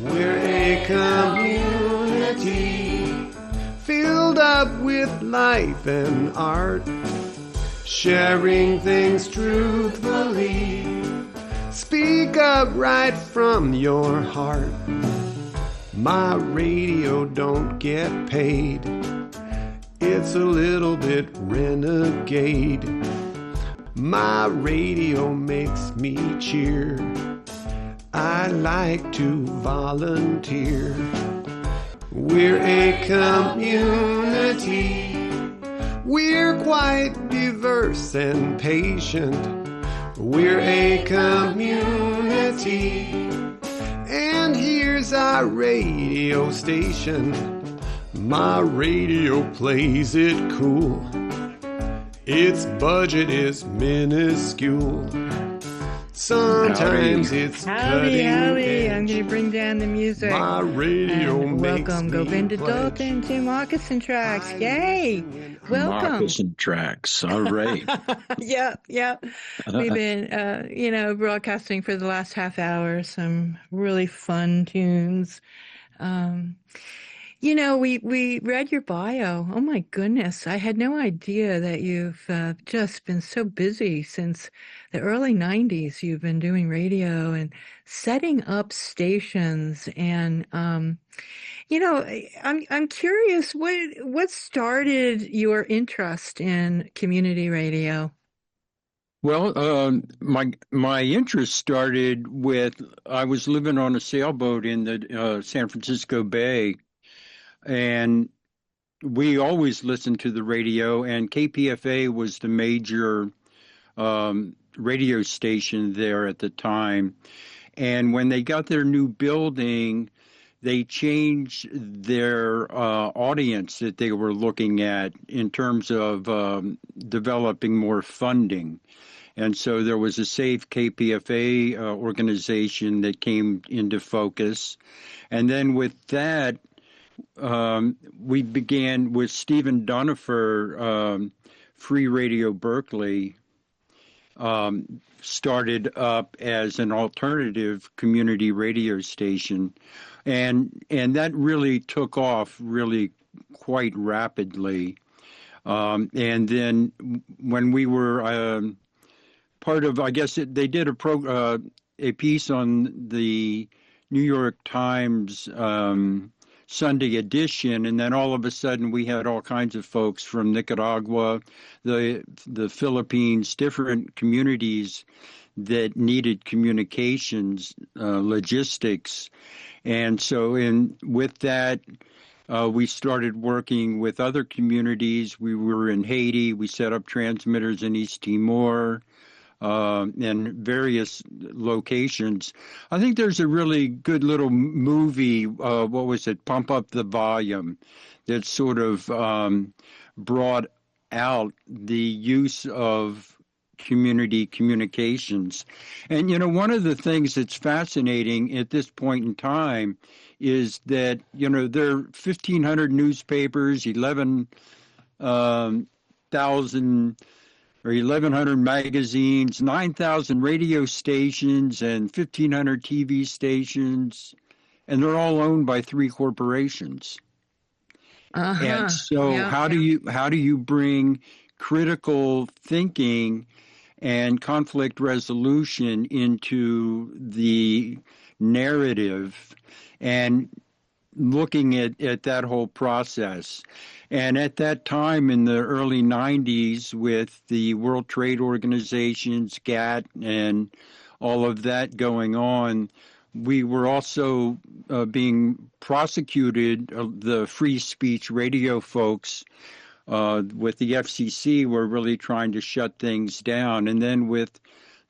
We're a community filled up with life and art, sharing things truthfully. Speak up right from your heart. My radio don't get paid. It's a little bit renegade. My radio makes me cheer. I like to volunteer. We're a community. We're quite diverse and patient. We're a community. And here's our radio station. My radio plays it cool. Its budget is minuscule. Sometimes it's howdy. edge. I'm going to bring down the music. My radio and makes welcome, me Govinda pledge. Dalton to Moccasin Tracks. Yay! Welcome. Moccasin Tracks. All right. Yeah. We've been, broadcasting for the last half hour. Some really fun tunes. We read your bio. Oh my goodness. I had no idea that you've just been so busy since the early 90s. You've been doing radio and setting up stations. And, I'm curious, what started your interest in community radio? Well, my interest started with, I was living on a sailboat in the San Francisco Bay, and we always listened to the radio, and KPFA was the major radio station there at the time. And when they got their new building, they changed their audience that they were looking at in terms of developing more funding. And so there was a Save KPFA organization that came into focus. And then with that, we began with Stephen Donifer, Free Radio Berkeley, started up as an alternative community radio station. And that really took off really quite rapidly. And then when we were part of, I guess they did a piece on the New York Times Sunday edition, and then all of a sudden we had all kinds of folks from Nicaragua, the Philippines, different communities that needed communications, logistics. And so with that, we started working with other communities. We were in Haiti. We set up transmitters in East Timor and various locations. I think there's a really good little movie, what was it, Pump Up the Volume, that sort of brought out the use of community communications. And, one of the things that's fascinating at this point in time is that, there are 1,500 newspapers, 11,000 or 1,100 magazines, 9,000 radio stations, and 1,500 TV stations, and they're all owned by 3 corporations. And so how do you bring critical thinking and conflict resolution into the narrative and looking at that whole process? And at that time in the early 90s, with the World Trade Organization's GATT and all of that going on, we were also being prosecuted, the free speech radio folks with the FCC were really trying to shut things down. And then with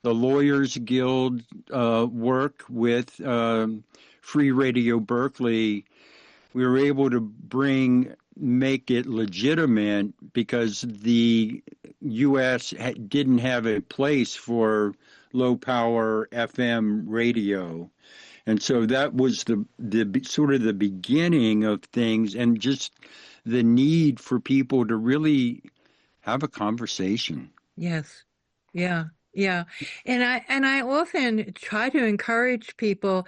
the Lawyers Guild work with Free Radio Berkeley, we were able to make it legitimate because the U.S. didn't have a place for low-power FM radio. And so that was the sort of the beginning of things, and just the need for people to really have a conversation. Yes. Yeah. Yeah. And I often try to encourage people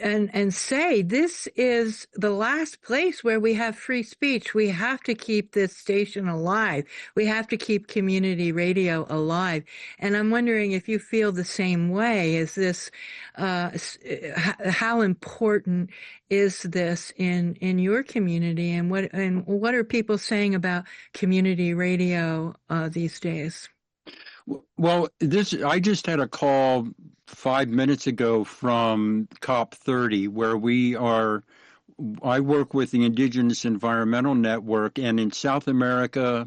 and say this is the last place where we have free speech. We have to keep this station alive. We have to keep community radio alive. And I'm wondering if you feel the same way. Is this how important is this in your community, and what are people saying about community radio these days? Well, I just had a call 5 minutes ago from COP 30, where I work with the Indigenous Environmental Network, and in South America,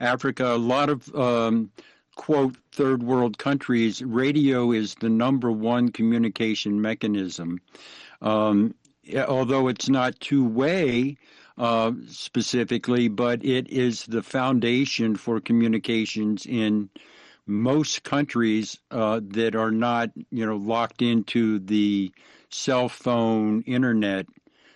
Africa, a lot of quote third world countries, radio is the number one communication mechanism. Although it's not two-way specifically, but it is the foundation for communications in most countries that are not, locked into the cell phone, internet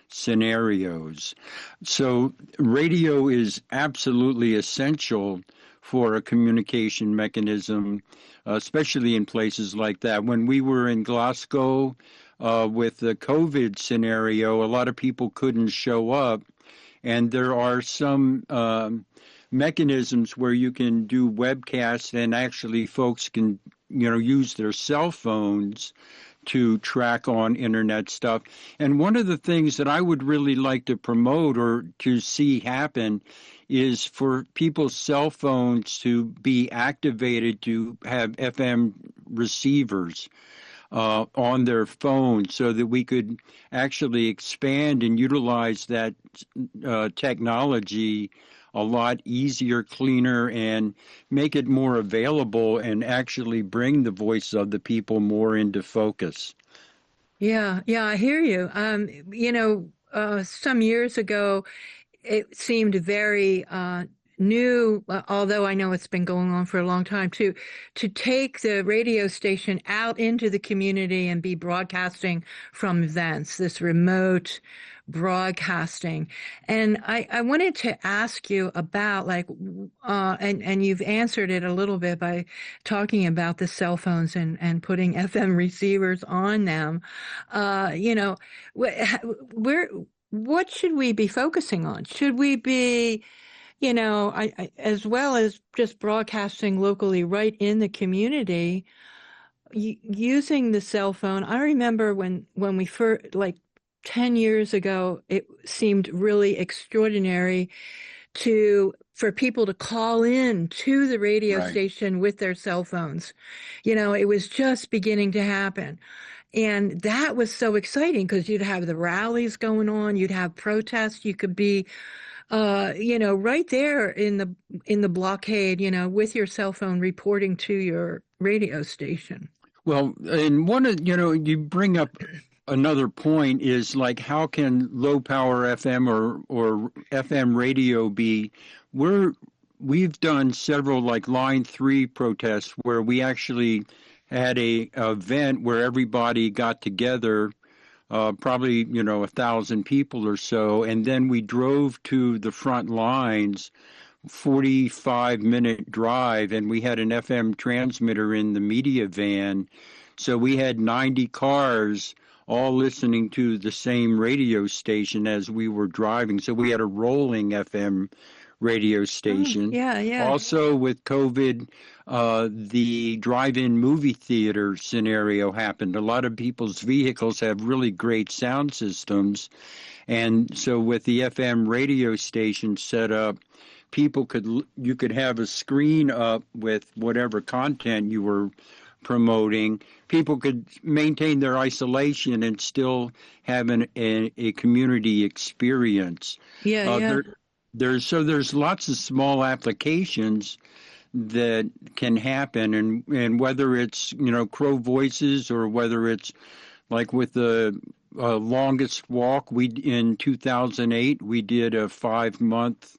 scenarios. So radio is absolutely essential for a communication mechanism, especially in places like that. When we were in Glasgow with the COVID scenario, a lot of people couldn't show up, and there are some mechanisms where you can do webcasts, and actually folks can, use their cell phones to track on internet stuff. And one of the things that I would really like to promote or to see happen is for people's cell phones to be activated to have FM receivers on their phones, so that we could actually expand and utilize that technology a lot easier, cleaner, and make it more available and actually bring the voice of the people more into focus. Yeah, I hear you. Some years ago, it seemed very new, although I know it's been going on for a long time, to take the radio station out into the community and be broadcasting from events, this remote broadcasting. And I wanted to ask you about and you've answered it a little bit by talking about the cell phones and putting FM receivers on them. What should we be focusing on? Should we be, as well as just broadcasting locally right in the community, using the cell phone? I remember when we first, 10 years ago, it seemed really extraordinary for people to call in to the radio station with their cell phones. It was just beginning to happen. And that was so exciting because you'd have the rallies going on, you'd have protests, you could be, right there in the blockade, with your cell phone reporting to your radio station. Well, and you bring up another point is how can low power FM or FM radio be? We've done several Line 3 protests where we actually had a event where everybody got together, probably 1,000 people or so, and then we drove to the front lines, 45-minute drive, and we had an FM transmitter in the media van, so we had 90 cars all listening to the same radio station as we were driving. So we had a rolling FM radio station. Yeah. Also with COVID, the drive-in movie theater scenario happened. A lot of people's vehicles have really great sound systems. And so with the FM radio station set up, you could have a screen up with whatever content you were promoting. People could maintain their isolation and still have a community experience. There's lots of small applications that can happen, and whether it's Crow Voices or whether it's like with the longest walk, in 2008 we did a 5-month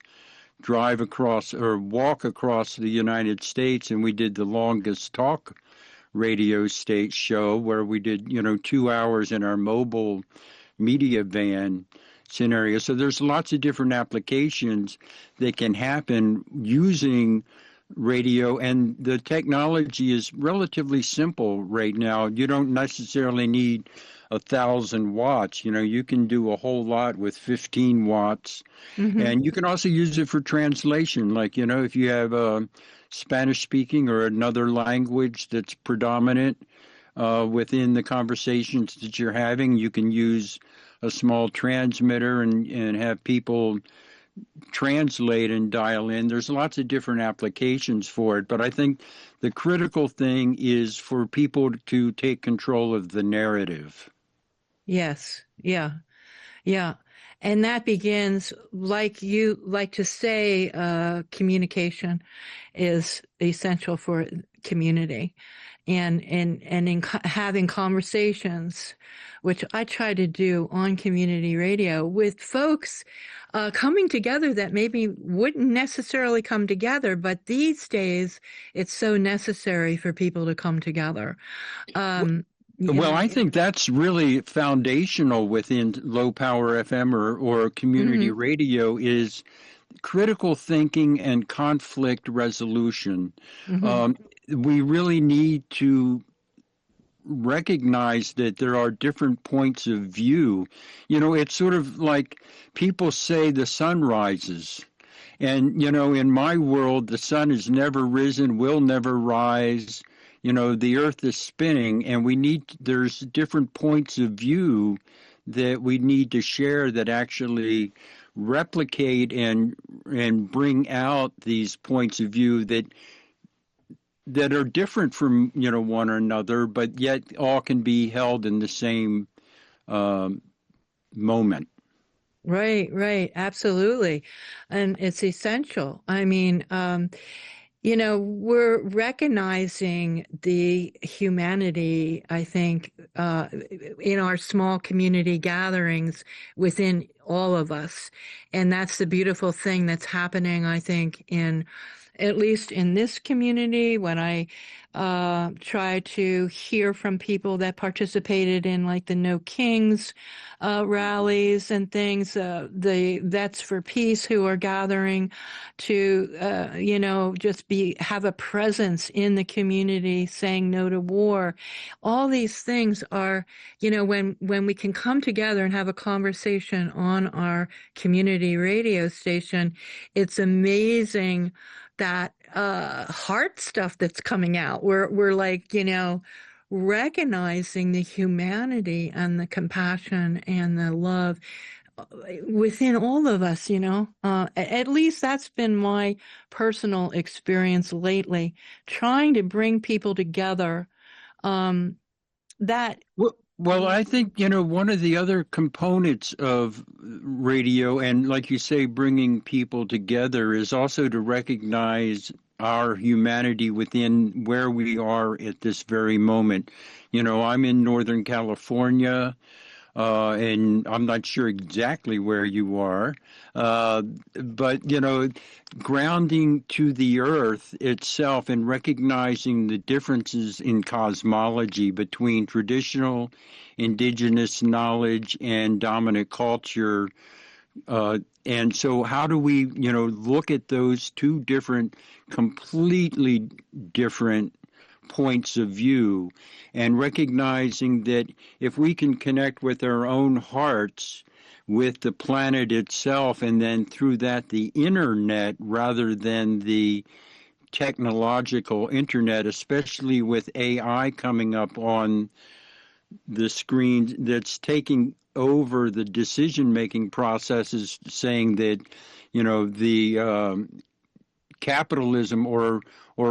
walk across the United States, and we did the longest talk radio state show where we did 2 hours in our mobile media van scenario. So there's lots of different applications that can happen using radio, and the technology is relatively simple right now. You don't necessarily need 1,000 watts. You can do a whole lot with 15 watts. Mm-hmm. And you can also use it for translation. Like, if you have Spanish speaking or another language that's predominant within the conversations that you're having, you can use a small transmitter and have people translate and dial in. There's lots of different applications for it, but I think the critical thing is for people to take control of the narrative. Yes. Yeah. Yeah. And that begins, like you like to say, communication is essential for community. And in having conversations, which I try to do on community radio with folks coming together that maybe wouldn't necessarily come together, but these days it's so necessary for people to come together. Well, I think that's really foundational within low power FM or community radio is critical thinking and conflict resolution. We really need to recognize that there are different points of view. It's sort of like people say the sun rises. And, in my world, the sun has never risen, will never rise. The earth is spinning, and there's different points of view that we need to share that actually replicate and bring out these points of view that are different from, one another, but yet all can be held in the same moment. Right. Absolutely. And it's essential. I mean, we're recognizing the humanity, I think, in our small community gatherings within all of us. And that's the beautiful thing that's happening, I think, at least in this community, when I try to hear from people that participated in like the No Kings rallies and things, the Vets for Peace who are gathering to, just have a presence in the community saying no to war. All these things are, when we can come together and have a conversation on our community radio station, it's amazing that heart stuff that's coming out. We're like, recognizing the humanity and the compassion and the love within all of us, at least that's been my personal experience lately, trying to bring people together. Well, I think, one of the other components of radio and, like you say, bringing people together is also to recognize our humanity within where we are at this very moment. I'm in Northern California, and I'm not sure exactly where you are, but, grounding to the earth itself and recognizing the differences in cosmology between traditional indigenous knowledge and dominant culture. And so how do we, look at those two completely different points of view and recognizing that if we can connect with our own hearts, with the planet itself, and then through that the internet rather than the technological internet, especially with AI coming up on the screen that's taking over the decision-making processes, saying that, the capitalism or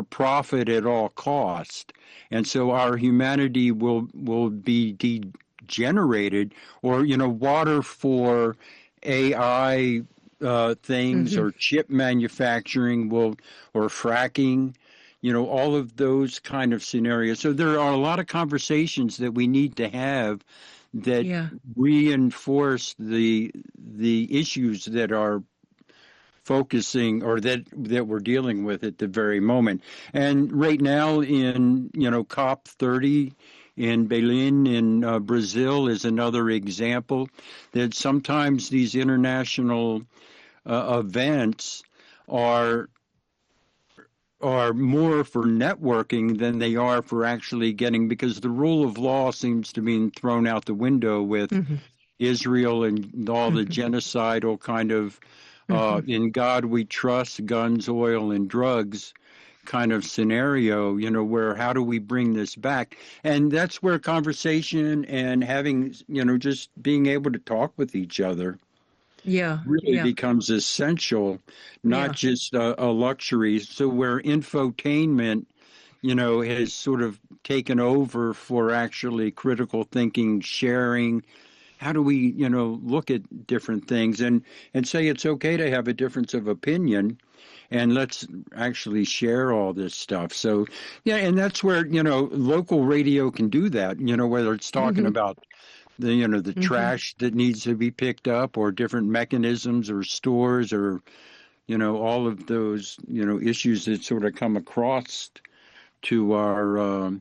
profit at all cost. And so our humanity will be degenerated, or, water for AI things or chip manufacturing or fracking, all of those kind of scenarios. So there are a lot of conversations that we need to have that reinforce the issues that are focusing or that we're dealing with at the very moment. And right now in, COP30 in Belém in Brazil is another example that sometimes these international events are are more for networking than they are for actually getting, because the rule of law seems to be thrown out the window with Mm-hmm. Israel and all the Mm-hmm. genocidal kind of Mm-hmm. in God we trust, guns, oil, and drugs kind of scenario, where how do we bring this back? And that's where conversation and having, just being able to talk with each other Yeah. really Yeah. becomes essential, not Yeah. just a luxury. So where infotainment, has sort of taken over for actually critical thinking, sharing. How do we, look at different things and say it's okay to have a difference of opinion, and let's actually share all this stuff. So, yeah, and that's where, local radio can do that, whether it's talking Mm-hmm. about the Mm-hmm. trash that needs to be picked up, or different mechanisms or stores, or, all of those, issues that sort of come across to our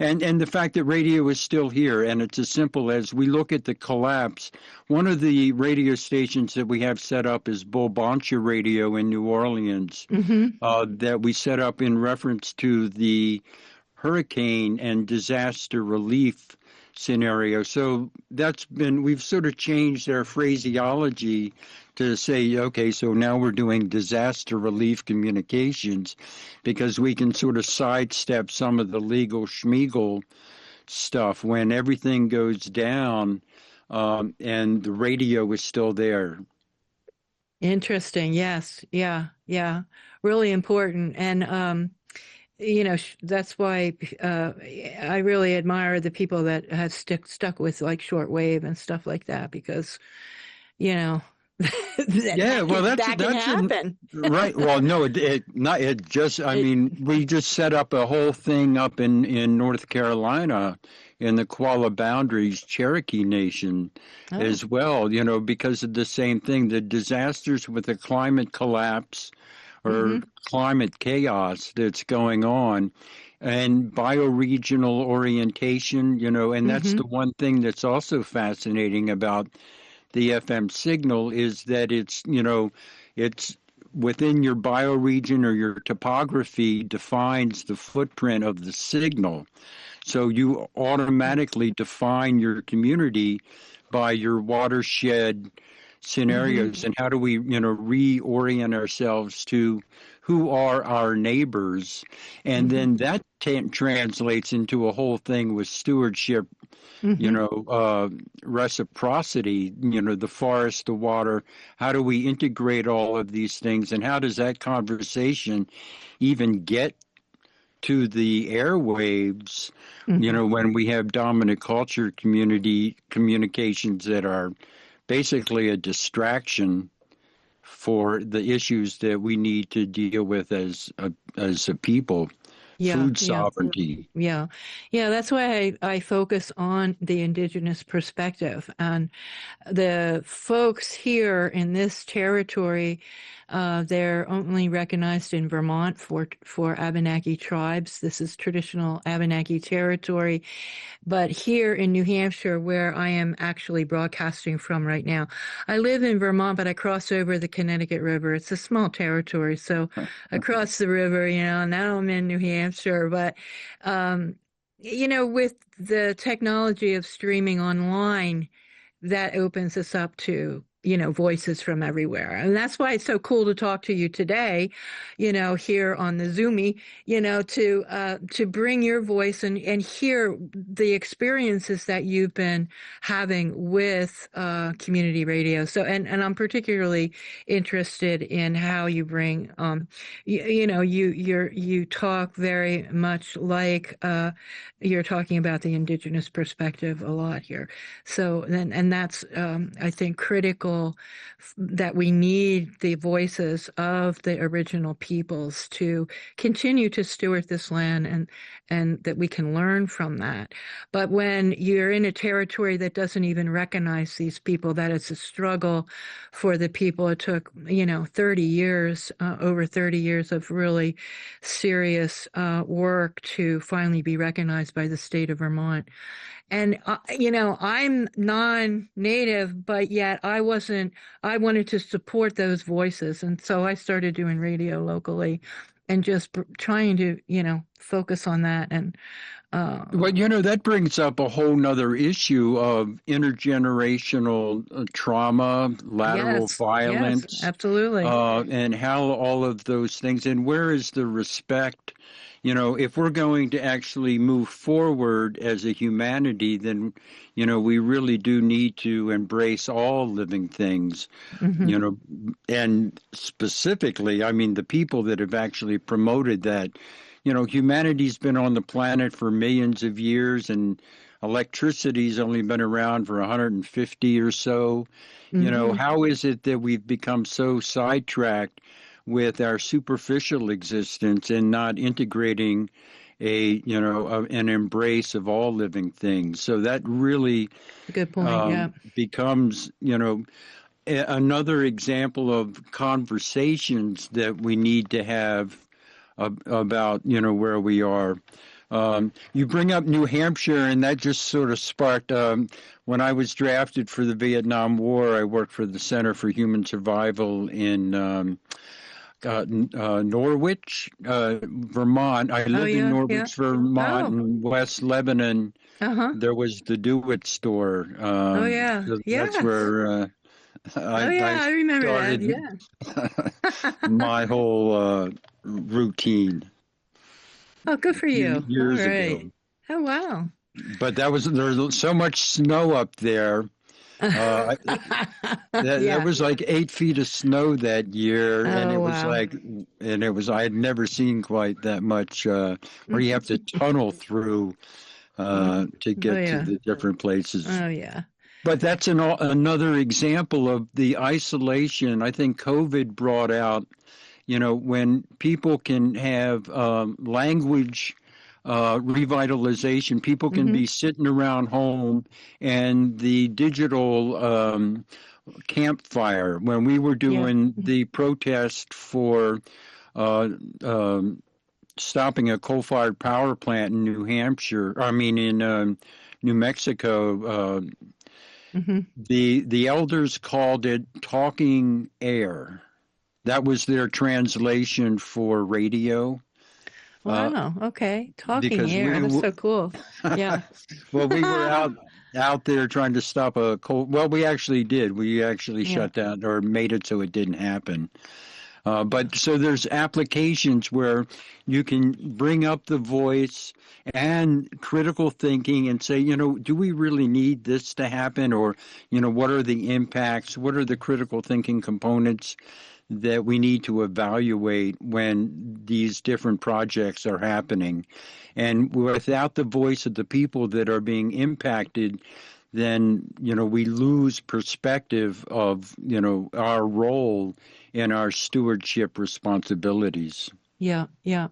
and the fact that radio is still here, and it's as simple as we look at the collapse. One of the radio stations that we have set up is Bulbancha Radio in New Orleans, Mm-hmm. that we set up in reference to the hurricane and disaster relief scenario. So we've sort of changed our phraseology to say, okay, so now we're doing disaster relief communications, because we can sort of sidestep some of the legal schmiegel stuff when everything goes down, and the radio is still there. Interesting. Yes. Yeah. Yeah. Really important. And that's why I really admire the people that have stuck with like shortwave and stuff like that, because you know Yeah, well, that can that's in happen. right. Well, no, it not it just. I It, mean, we just set up a whole thing up in North Carolina, in the Qualla Boundaries Cherokee Nation, oh. as well. Because of the same thing, the disasters with the climate collapse or Mm-hmm. climate chaos that's going on, and bioregional orientation. And that's Mm-hmm. the one thing that's also fascinating about the FM signal, is that it's within your bioregion, or your topography defines the footprint of the signal. So you automatically define your community by your watershed Mm-hmm. scenarios, and how do we, reorient ourselves to who are our neighbors, and Mm-hmm. then that translates into a whole thing with stewardship, Mm-hmm. reciprocity, the forest, the water. How do we integrate all of these things, and how does that conversation even get to the airwaves, Mm-hmm. when we have dominant culture community communications that are basically a distraction for the issues that we need to deal with as a people, Yeah. food Yeah. sovereignty. Yeah. Yeah. That's why I focus on the indigenous perspective. And the folks here in this territory, they're only recognized in Vermont for Abenaki tribes. This is traditional Abenaki territory. But here in New Hampshire, where I am actually broadcasting from right now, I live in Vermont, but I cross over the Connecticut River. It's a small territory, so I cross the river, and now I'm in New Hampshire. But with the technology of streaming online, that opens us up to voices from everywhere, and that's why it's so cool to talk to you today, here on the Zoomy, to bring your voice and hear the experiences that you've been having with community radio. So and I'm particularly interested in how you bring you talk very much like you're talking about the indigenous perspective a lot here. So and that's I think critical, that we need the voices of the original peoples to continue to steward this land, and that we can learn from that. But when you're in a territory that doesn't even recognize these people, that it's a struggle for the people. It took 30 years, over 30 years of really serious work to finally be recognized by the state of Vermont. And, I'm non-native, but yet I wanted to support those voices. And so I started doing radio locally. and just trying to, focus on that. And Well, that brings up a whole nother issue of intergenerational trauma, lateral yes, violence, absolutely. and how all of those things, and where is the respect? If we're going to actually move forward as a humanity, then, we really do need to embrace all living things, Mm-hmm. And specifically, I mean, the people that have actually promoted that. Humanity's been on the planet for millions of years, and electricity's only been around for 150 or so. Mm-hmm. How is it that we've become so sidetracked with our superficial existence and not integrating an embrace of all living things? So that really Good point. Yeah. becomes, another example of conversations that we need to have about where we are. You bring up New Hampshire, and that just sort of sparked. When I was drafted for the Vietnam War, I worked for the Center for Human Survival in Norwich, Vermont. I lived in yeah, yeah. Norwich, Vermont, Oh, in West Lebanon. uh-huh. There was the Do It store. Oh, yeah. So that's Yes. where Oh, yeah, I I remember that. started Yeah. my whole routine Oh, good for you. All years ago. right. Oh, wow. But there's so much snow up there. Uh, there Yeah. was like 8 feet of snow that year, and Oh, it was wow. I had never seen quite that much, where you have to tunnel through Mm. to Oh, get to yeah. the different places. Oh, yeah. But that's another example of the isolation. I think COVID brought out, when people can have language revitalization, people can Mm-hmm. be sitting around home, and the digital campfire, when we were Yeah. doing the protest for uh, um, stopping a coal-fired power plant in New Hampshire, I mean in New Mexico, Mm-hmm. the elders called it talking air. That was their translation for radio. Wow. Okay. Talking Because air. That's so cool. Yeah. well, we were out there trying to stop a coal. Well, we actually did. We actually Yeah. shut down or made it so it didn't happen. But so there's applications where you can bring up the voice and critical thinking and say, do we really need this to happen? Or, what are the impacts? What are the critical thinking components that we need to evaluate when these different projects are happening? And without the voice of the people that are being impacted, then, we lose perspective of, our role in our stewardship responsibilities. Yeah, yeah.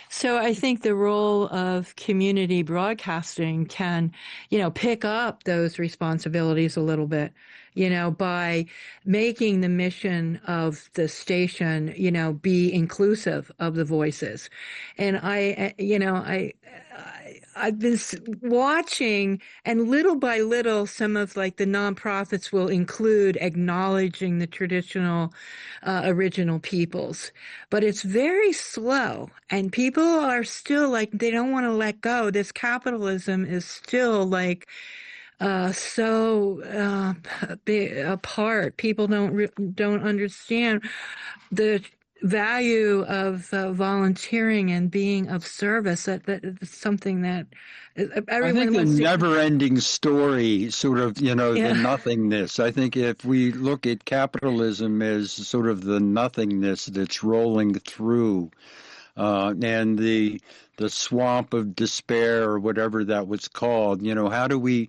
So I think the role of community broadcasting can, pick up those responsibilities a little bit, by making the mission of the station, be inclusive of the voices. And I've been watching, and little by little, some of like the nonprofits will include acknowledging the traditional original peoples, but it's very slow, and people are still like they don't want to let go. This capitalism is still like so apart. People don't understand the value of volunteering and being of service. That is something that I think everyone the wants to. never-ending story, sort of, the Yeah. nothingness. I think if we look at capitalism as sort of the nothingness that's rolling through, and the swamp of despair or whatever that was called, how do we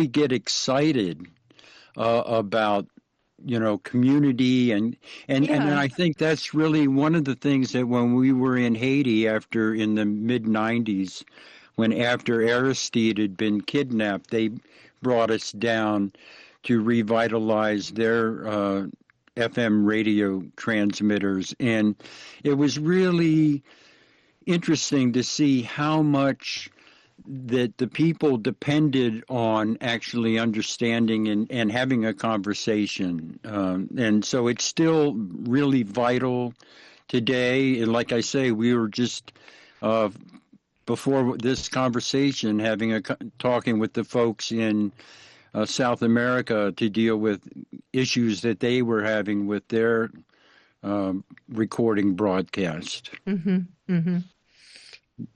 get excited about community and Yeah. I think that's really one of the things that when we were in Haiti in the mid 90s, when after Aristide had been kidnapped, they brought us down to revitalize their FM radio transmitters, and it was really interesting to see how much that the people depended on actually understanding and having a conversation. And so it's still really vital today. And like I say, we were just before this conversation talking with the folks in South America to deal with issues that they were having with their recording broadcast. Mm-hmm. Mm-hmm.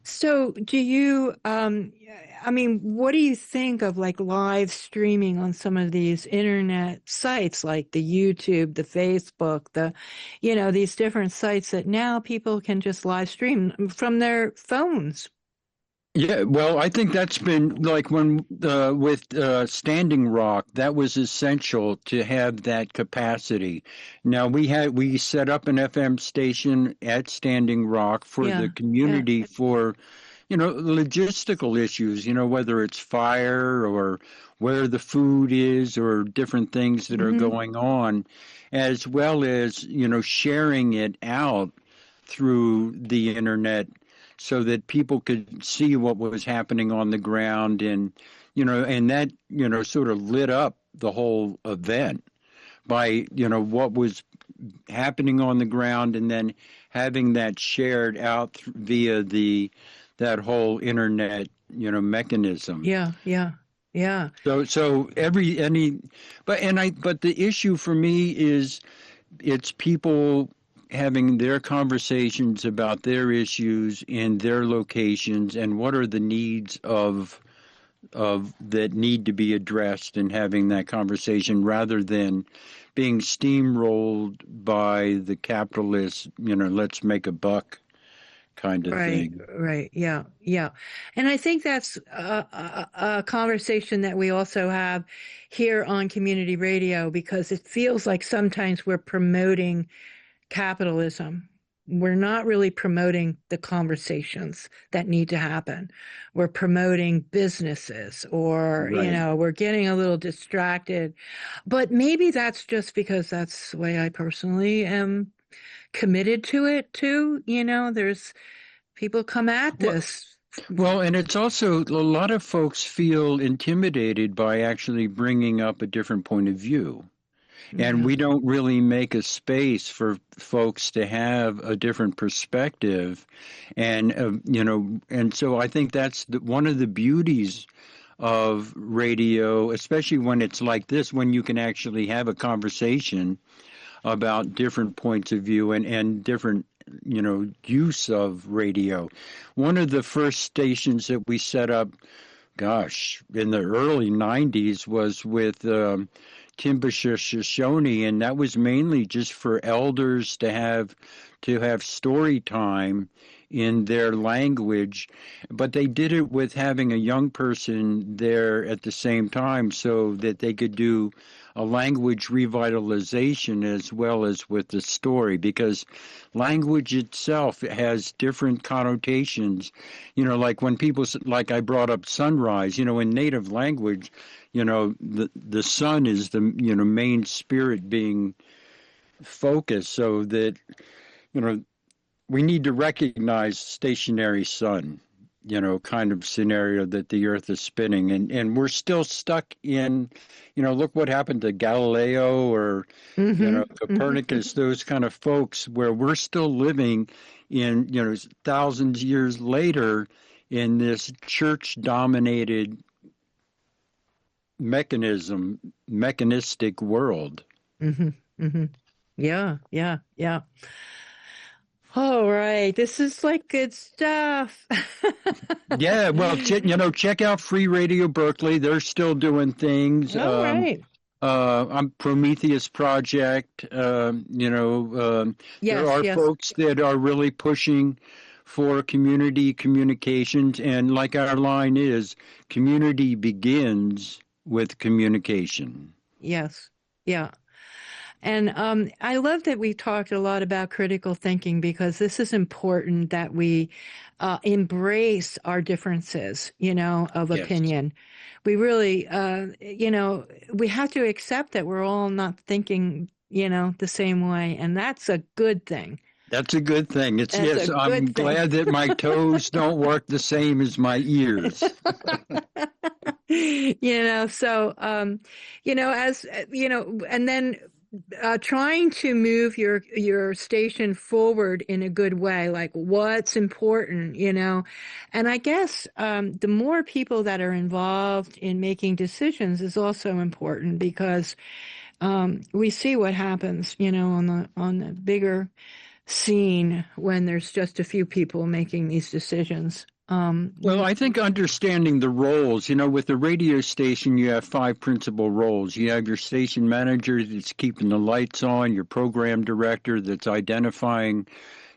So do you, I mean, what do you think of like live streaming on some of these internet sites like the YouTube, the Facebook, these different sites that now people can just live stream from their phones? Yeah, well, I think that's been like when with Standing Rock, that was essential to have that capacity. Now we set up an FM station at Standing Rock for the community for, logistical issues, whether it's fire or where the food is or different things that are going on, as well as, sharing it out through the internet so that people could see what was happening on the ground, and that sort of lit up the whole event by what was happening on the ground, and then having that shared out via that whole internet mechanism. Yeah. So but the issue for me is it's people having their conversations about their issues in their locations and what are the needs of that need to be addressed, and having that conversation rather than being steamrolled by the capitalist, let's make a buck kind of thing. Right. Yeah. And I think that's a conversation that we also have here on community radio, because it feels like sometimes we're promoting capitalism. We're not really promoting the conversations that need to happen. We're promoting businesses, or, we're getting a little distracted. But maybe that's just because that's the way I personally am committed to it too. There's people come at this. Well, and it's also a lot of folks feel intimidated by actually bringing up a different point of view. And we don't really make a space for folks to have a different perspective. And, and so I think that's one of the beauties of radio, especially when it's like this, when you can actually have a conversation about different points of view and different, use of radio. One of the first stations that we set up, in the early 90s was with Shoshone, and that was mainly just for elders to have story time in their language, but they did it with having a young person there at the same time so that they could do a language revitalization as well as with the story, because language itself has different connotations. Like when people, like I brought up sunrise, in native language, the sun is the, main spirit being focused, so that, we need to recognize stationary sun, kind of scenario that the earth is spinning. And we're still stuck in, look what happened to Galileo or, Copernicus, those kind of folks, where we're still living in, thousands of years later in this church-dominated mechanistic world. Yeah. All right. This is like good stuff. Yeah. Well, check out Free Radio Berkeley. They're still doing things. All right. I'm Prometheus Project. There are folks that are really pushing for community communications. And like our line is, community begins with communication. Yes. Yeah. And I love that we talked a lot about critical thinking, because this is important that we embrace our differences, of opinion. We really, we have to accept that we're all not thinking, the same way. And that's a good thing. That's a good thing. I'm glad that my toes don't work the same as my ears. And then trying to move your station forward in a good way, like what's important, and I guess the more people that are involved in making decisions is also important because we see what happens, on the bigger scene when there's just a few people making these decisions. Well, I think understanding the roles, with the radio station, you have 5 principal roles. You have your station manager that's keeping the lights on, your program director that's identifying,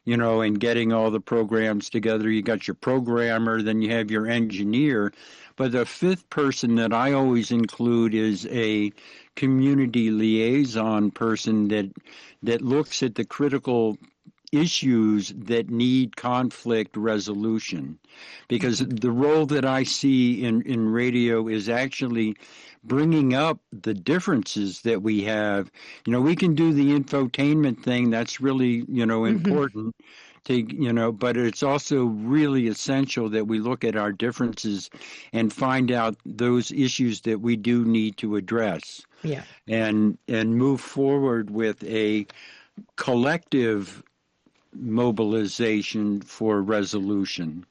and getting all the programs together. You got your programmer, then you have your engineer. But the 5th person that I always include is a community liaison person that looks at the critical issues that need conflict resolution, because the role that I see in radio is actually bringing up the differences that we have. We can do the infotainment thing. That's really, important to, but it's also really essential that we look at our differences and find out those issues that we do need to address. Yeah. And move forward with a collective mobilization for resolution.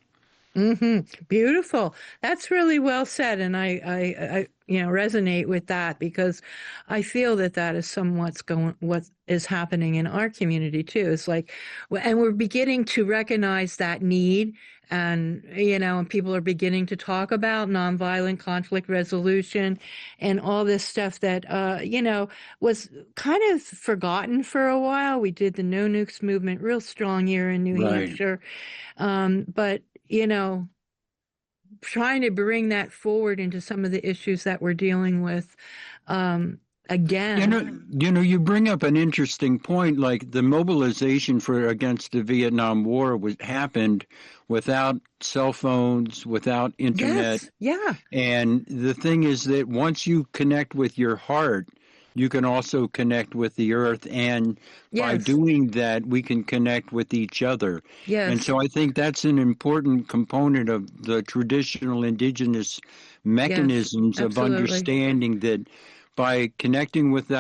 Beautiful. That's really well said, and I resonate with that because I feel that is somewhat what is happening in our community too. It's like, and we're beginning to recognize that need, and and people are beginning to talk about nonviolent conflict resolution and all this stuff that was kind of forgotten for a while. We did the No Nukes movement real strong here in New Hampshire, but trying to bring that forward into some of the issues that we're dealing with again. You bring up an interesting point, like the mobilization against the Vietnam War happened without cell phones, without internet. Yes. Yeah. And the thing is that once you connect with your heart, you can also connect with the earth, and by doing that, we can connect with each other. Yes. And so I think that's an important component of the traditional indigenous mechanisms of understanding that by connecting with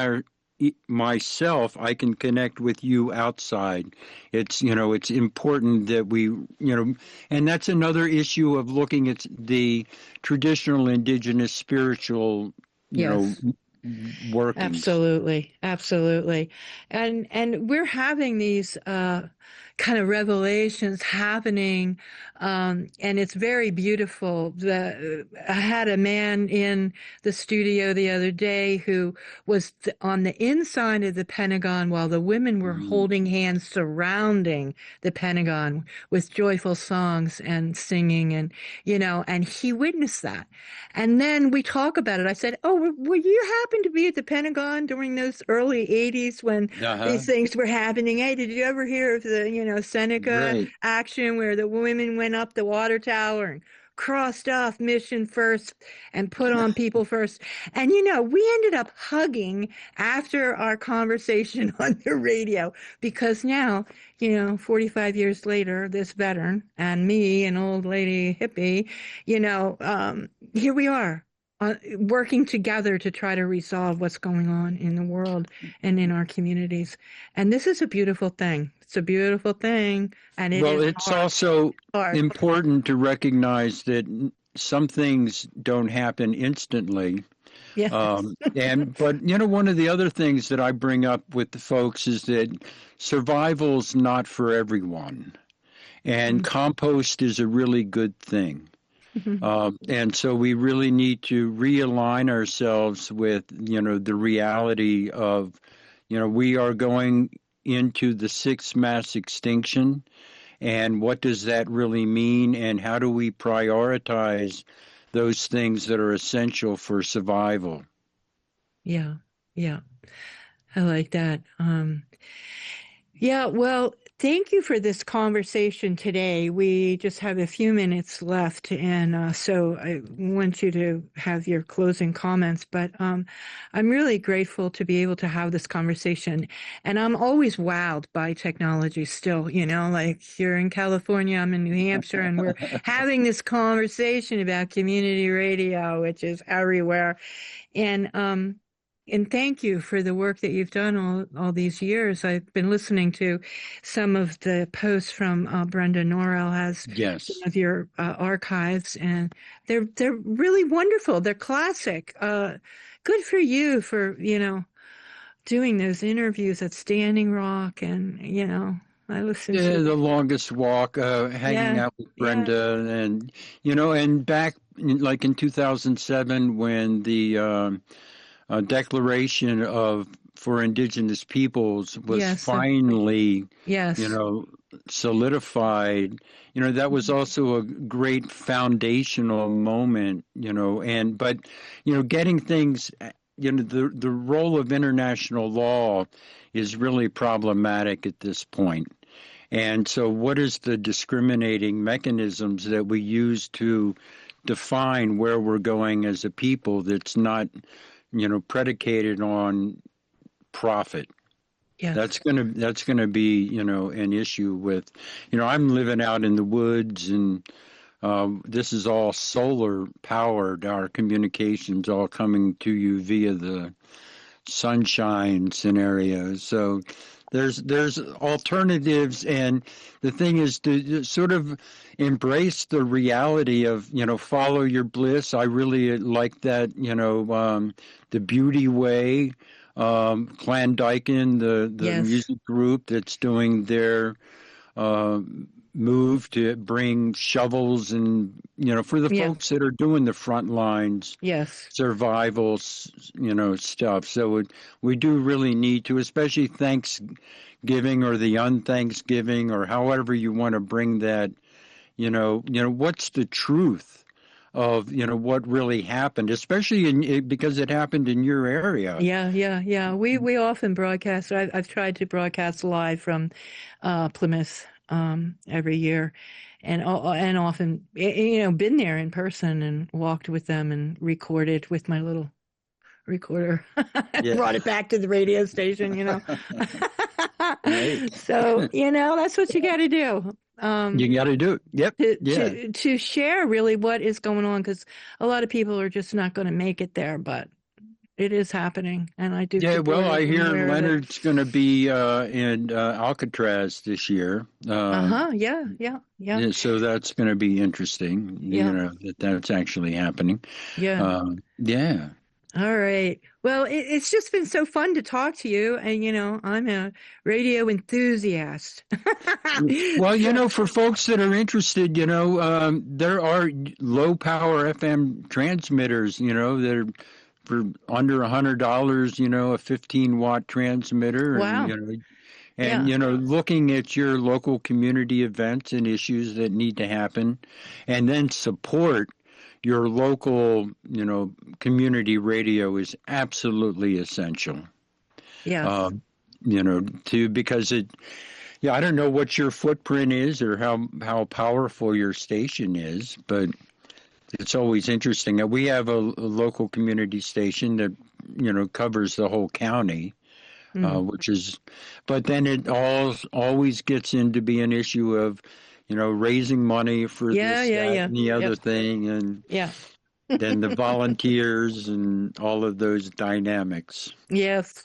myself, I can connect with you outside. It's important that we, and that's another issue of looking at the traditional indigenous spiritual, workings. Absolutely. And we're having these kind of revelations happening, and it's very beautiful. I had a man in the studio the other day who was on the inside of the Pentagon while the women were holding hands surrounding the Pentagon with joyful songs and singing, and and he witnessed that. And then we talk about it. I said, "Oh, were you happen to be at the Pentagon during those early 80s when these things were happening? Hey, did you ever hear of the Seneca action where the women went up the water tower and crossed off mission first and put on people first?" And we ended up hugging after our conversation on the radio, because now 45 years later, this veteran and me, an old lady hippie, here we are working together to try to resolve what's going on in the world and in our communities. And this is a beautiful thing. It's a beautiful thing. And it's also important to recognize that some things don't happen instantly. Yes. But one of the other things that I bring up with the folks is that survival's not for everyone, and compost is a really good thing. And so we really need to realign ourselves with, the reality of, we are going into the 6th mass extinction, and what does that really mean, and how do we prioritize those things that are essential for survival? Yeah. I like that. Well, thank you for this conversation today. We just have a few minutes left, and so I want you to have your closing comments, but I'm really grateful to be able to have this conversation. And I'm always wowed by technology still, like here in California, I'm in New Hampshire, and we're having this conversation about community radio, which is everywhere. And And thank you for the work that you've done all these years. I've been listening to some of the posts from Brenda Norrell has some Yes. of your archives, and they're really wonderful. They're classic. Good for you for, doing those interviews at Standing Rock, and, I listened Yeah, to, the longest walk, hanging yeah, out with yeah, Brenda, and and back like in 2007 when the Declaration of for Indigenous Peoples was yes, finally, you yes, know, solidified. That was also a great foundational moment. But getting things. The role of international law is really problematic at this point. And so, what is the discriminating mechanisms that we use to define where we're going as a people that's not, predicated on profit? yes, That's gonna be, an issue with, I'm living out in the woods, and this is all solar powered. Our communications all coming to you via the sunshine scenarios. So there's alternatives, and the thing is to sort of embrace the reality of follow your bliss. I really like that. The Beauty Way, Clan Dyken, the yes, music group that's doing their uh, move to bring shovels, and for the yeah, folks that are doing the front lines yes. survival, stuff. So we do really need to, especially Thanksgiving or the unthanksgiving, or however you want to bring that. What's the truth of what really happened, especially because it happened in your area. Yeah, yeah, yeah. We often broadcast. I've tried to broadcast live from Plymouth every year, and often been there in person and walked with them and recorded with my little recorder. Yeah. Brought it back to the radio station. Right. So that's what you got to do. You got to do it. Yep. To, Yeah. to share really what is going on, because a lot of people are just not going to make it there, but it is happening, and I do Yeah, support well, it. I I'm hear aware of it. Leonard's going to be in Alcatraz this year. Uh-huh. Yeah, yeah, yeah, Yeah, so that's going to be interesting, yeah, that's actually happening. yeah. Yeah. All right. Well, it's just been so fun to talk to you, and I'm a radio enthusiast. Well, So, for folks that are interested, there are low power FM transmitters, that are for under $100, a 15-watt transmitter, and wow. Yeah. looking at your local community events and issues that need to happen, and then support your local, community radio is absolutely essential. Yes. Um, because yeah, I don't know what your footprint is or how powerful your station is, but it's always interesting. We have a local community station that covers the whole county, Mm. which is, but then it always gets into be an issue of raising money for Yeah, this, yeah, that, yeah. and the other Yep. thing, and Yeah. then the volunteers and all of those dynamics. Yes.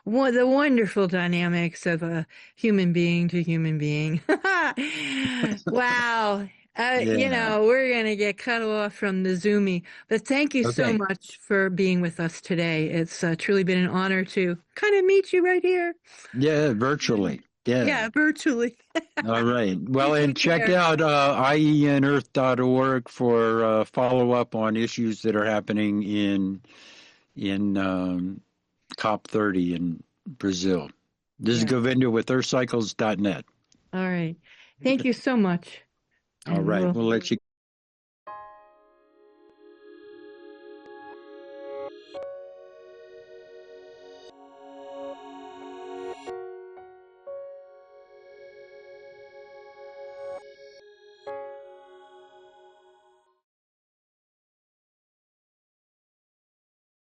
The wonderful dynamics of a human being to human being. Wow. Yeah. We're going to get cut off from the Zoomy, but thank you so Okay. much for being with us today. It's truly been an honor to kind of meet you right here. Yeah, virtually. Yeah. Yeah, virtually. All right. You Well, and take check care. out ienearth.org for follow up on issues that are happening in COP30 in Brazil. This is Yeah. Govinda with earthcycles.net. All right. Thank you so much. All And right. we'll We'll let you